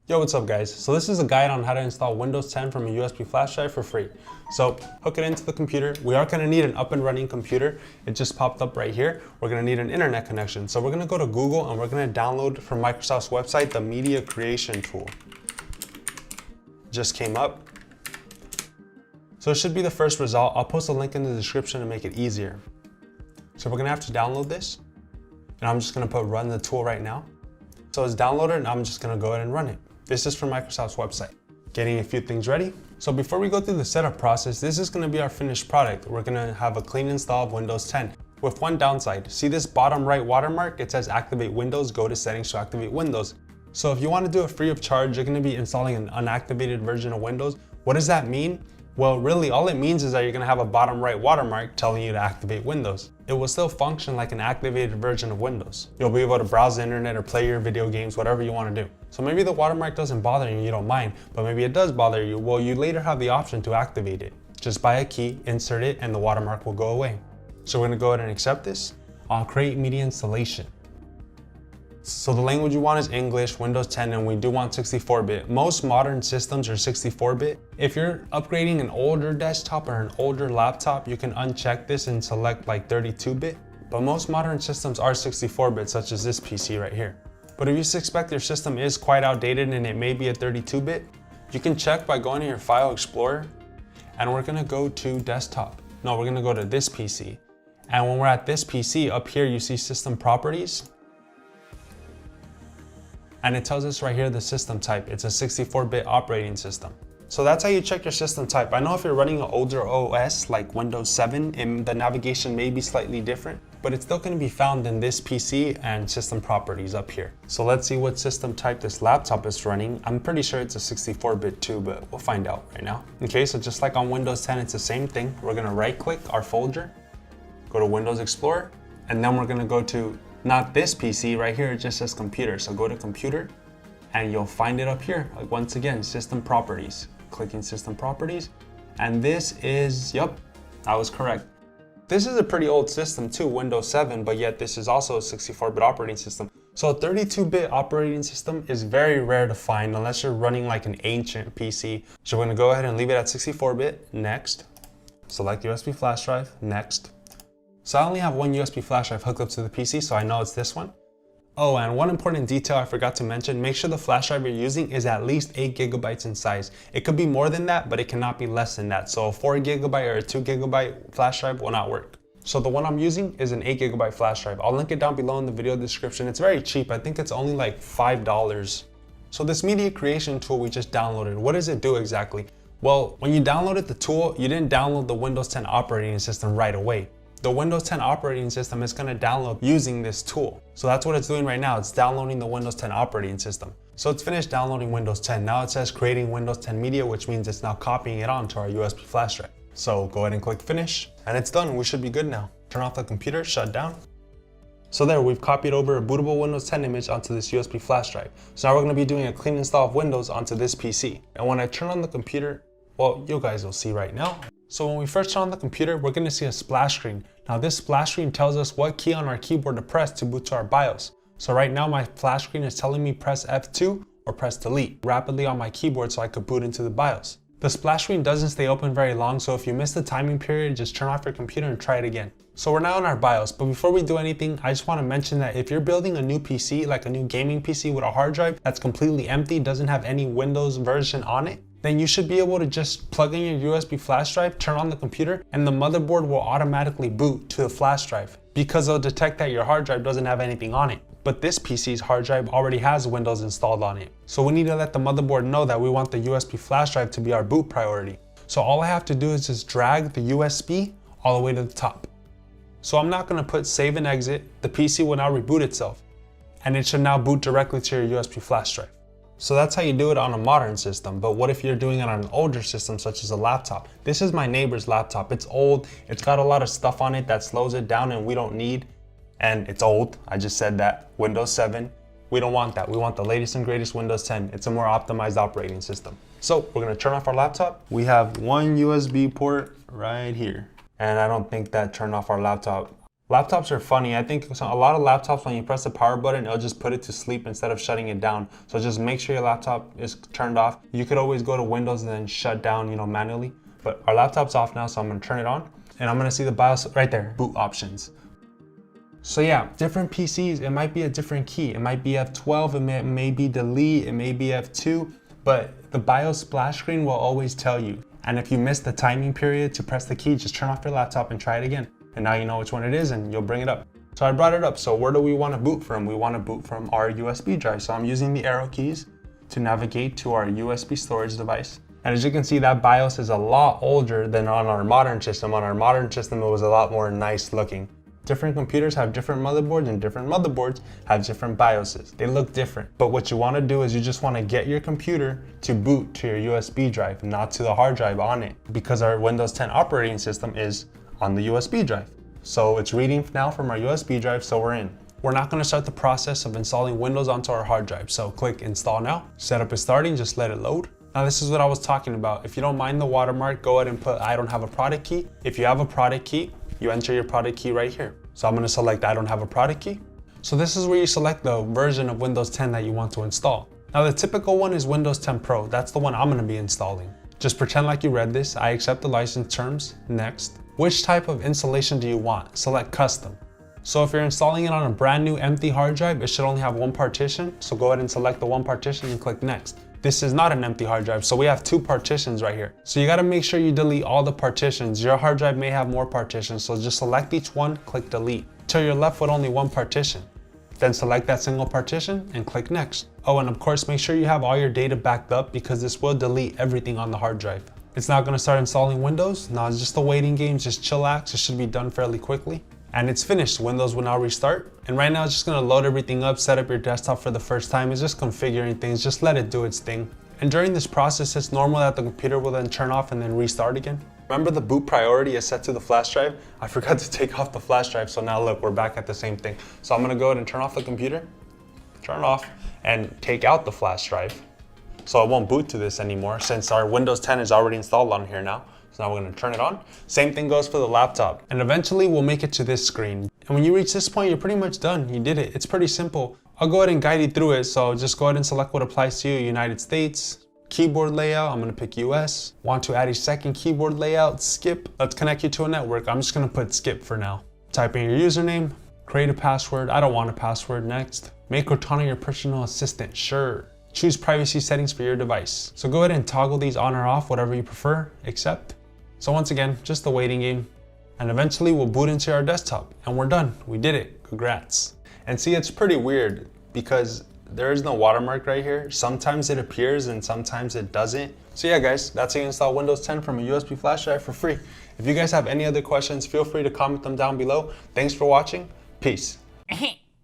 Yo, what's up guys? So this is a guide on how to install Windows 10 from a USB flash drive for free. So hook it into the computer. We are gonna need an up and running computer. It just popped up right here. We're gonna need an internet connection. So we're gonna go to Google and we're gonna download from Microsoft's website, the media creation tool. Just came up. So it should be the first result. I'll post a link in the description to make it easier. So we're gonna have to download this. And I'm just gonna put run the tool right now. So it's downloaded and I'm just gonna go ahead and run it. This is from Microsoft's website. Getting a few things ready. So before we go through the setup process, this is gonna be our finished product. We're gonna have a clean install of Windows 10 with one downside. See this bottom right watermark? It says activate Windows, go to settings to activate Windows. So if you wanna do it free of charge, you're gonna be installing an unactivated version of Windows. What does that mean? Well, really, all it means is that you're gonna have a bottom right watermark telling you to activate Windows. It will still function like an activated version of Windows. You'll be able to browse the internet or play your video games, whatever you wanna do. So maybe the watermark doesn't bother you, you don't mind, but maybe it does bother you. Well, you later have the option to activate it. Just buy a key, insert it, and the watermark will go away. So we're gonna go ahead and accept this. I'll create media installation. So the language you want is English, Windows 10, and we do want 64-bit. Most modern systems are 64-bit. If you're upgrading an older desktop or an older laptop, you can uncheck this and select like 32-bit. But most modern systems are 64-bit, such as this PC right here. But if you suspect your system is quite outdated and it may be a 32-bit, you can check by going to your File Explorer, and we're gonna go to desktop. No, we're gonna go to this PC. And when we're at this PC, up here you see System Properties. And it tells us right here the system type. It's a 64-bit operating system. So that's how you check your system type. I know if you're running an older OS like Windows 7, the navigation may be slightly different, but it's still gonna be found in this PC and system properties up here. So let's see what system type this laptop is running. I'm pretty sure it's a 64-bit too, but we'll find out right now. Okay, so just like on Windows 10, it's the same thing. We're gonna right click our folder, go to Windows Explorer, and then we're gonna go to not this PC right here, it just says computer. So go to computer and you'll find it up here. Like once again, system properties, clicking system properties. And this is, yep, I was correct. This is a pretty old system too, Windows 7, but yet this is also a 64-bit operating system. So a 32-bit operating system is very rare to find unless you're running like an ancient PC. So we're gonna go ahead and leave it at 64-bit, next. Select USB flash drive, next. So I only have one USB flash drive hooked up to the PC, so I know it's this one. Oh, and one important detail I forgot to mention, make sure the flash drive you're using is at least 8 gigabytes in size. It could be more than that, but it cannot be less than that. So a 4 gigabyte or a 2 gigabyte flash drive will not work. So the one I'm using is an 8 gigabyte flash drive. I'll link it down below in the video description. It's very cheap. I think it's only like $5. So this media creation tool we just downloaded, what does it do exactly? Well, when you downloaded the tool, you didn't download the Windows 10 operating system right away. The Windows 10 operating system is going to download using this tool. So that's what it's doing right now. It's downloading the Windows 10 operating system. So it's finished downloading Windows 10. Now it says creating Windows 10 media, which means it's now copying it onto our USB flash drive. So go ahead and click finish and it's done. We should be good now. Turn off the computer, shut down. So there, we've copied over a bootable Windows 10 image onto this USB flash drive. So now we're going to be doing a clean install of Windows onto this PC. And when I turn on the computer, well, you guys will see right now. So when we first turn on the computer, we're going to see a splash screen. Now this splash screen tells us what key on our keyboard to press to boot to our BIOS. So right now my flash screen is telling me press F2 or press delete rapidly on my keyboard so I could boot into the BIOS. The splash screen doesn't stay open very long, so if you miss the timing period, just turn off your computer and try it again. So we're now in our BIOS, but before we do anything, I just want to mention that if you're building a new PC, like a new gaming PC with a hard drive that's completely empty, doesn't have any Windows version on it, then you should be able to just plug in your USB flash drive, turn on the computer, and the motherboard will automatically boot to the flash drive because it'll detect that your hard drive doesn't have anything on it. But this PC's hard drive already has Windows installed on it. So we need to let the motherboard know that we want the USB flash drive to be our boot priority. So all I have to do is just drag the USB all the way to the top. So I'm not gonna put save and exit. The PC will now reboot itself and it should now boot directly to your USB flash drive. So that's how you do it on a modern system, but what if you're doing it on an older system such as a laptop? This is my neighbor's laptop. It's old, it's got a lot of stuff on it that slows it down and we don't need, and it's old, I just said that, Windows 7. We don't want that, we want the latest and greatest Windows 10. It's a more optimized operating system. So we're gonna turn off our laptop. We have one USB port right here, and I don't think that turned off our laptop. Laptops are funny. I think a lot of laptops, when you press the power button, it'll just put it to sleep instead of shutting it down. So just make sure your laptop is turned off. You could always go to Windows and then shut down, manually. But our laptop's off now, so I'm gonna turn it on. And I'm gonna see the BIOS right there, boot options. So yeah, different PCs, it might be a different key. It might be F12, it may be delete, it may be F2, but the BIOS splash screen will always tell you. And if you miss the timing period to press the key, just turn off your laptop and try it again. And now you know which one it is and you'll bring it up. So I brought it up. So where do we want to boot from? We want to boot from our USB drive. So I'm using the arrow keys to navigate to our USB storage device. And as you can see, that BIOS is a lot older than on our modern system. On our modern system, it was a lot more nice looking. Different computers have different motherboards and different motherboards have different BIOSes. They look different. But what you want to do is you just want to get your computer to boot to your USB drive, not to the hard drive on it, because our Windows 10 operating system is on the USB drive. So it's reading now from our USB drive, so we're in. We're not going to start the process of installing Windows onto our hard drive. So click install now. Setup is starting, just let it load. Now this is what I was talking about. If you don't mind the watermark, go ahead and put I don't have a product key. If you have a product key, you enter your product key right here. So I'm going to select I don't have a product key. So this is where you select the version of Windows 10 that you want to install. Now the typical one is Windows 10 Pro. That's the one I'm going to be installing. Just pretend like you read this. I accept the license terms. Next. Which type of installation do you want? Select custom. So if you're installing it on a brand new empty hard drive, it should only have one partition. So go ahead and select the one partition and click next. This is not an empty hard drive, so we have two partitions right here. So you gotta make sure you delete all the partitions. Your hard drive may have more partitions, so just select each one, click delete, till you're left with only one partition. Then select that single partition and click next. Oh, and of course, make sure you have all your data backed up because this will delete everything on the hard drive. It's not gonna start installing Windows. Now it's just a waiting game, just chillax. It should be done fairly quickly. And it's finished. Windows will now restart. And right now it's just gonna load everything up, set up your desktop for the first time. It's just configuring things, just let it do its thing. And during this process, it's normal that the computer will then turn off and then restart again. Remember, the boot priority is set to the flash drive? I forgot to take off the flash drive, so now look, we're back at the same thing. So I'm gonna go ahead and turn off the computer, turn it off, and take out the flash drive. So it won't boot to this anymore since our Windows 10 is already installed on here now. So now we're gonna turn it on. Same thing goes for the laptop. And eventually we'll make it to this screen. And when you reach this point, you're pretty much done. You did it. It's pretty simple. I'll go ahead and guide you through it. So just go ahead and select what applies to you. United States, keyboard layout, I'm gonna pick US. Want to add a second keyboard layout, skip. Let's connect you to a network. I'm just gonna put skip for now. Type in your username, create a password. I don't want a password, next. Make Cortana your personal assistant, sure. Choose privacy settings for your device. So go ahead and toggle these on or off, whatever you prefer, accept. So once again, just the waiting game. And eventually we'll boot into our desktop and we're done. We did it, congrats. And see, it's pretty weird because there is no watermark right here. Sometimes it appears and sometimes it doesn't. So yeah guys, that's how you install Windows 10 from a USB flash drive for free. If you guys have any other questions, feel free to comment them down below. Thanks for watching, peace.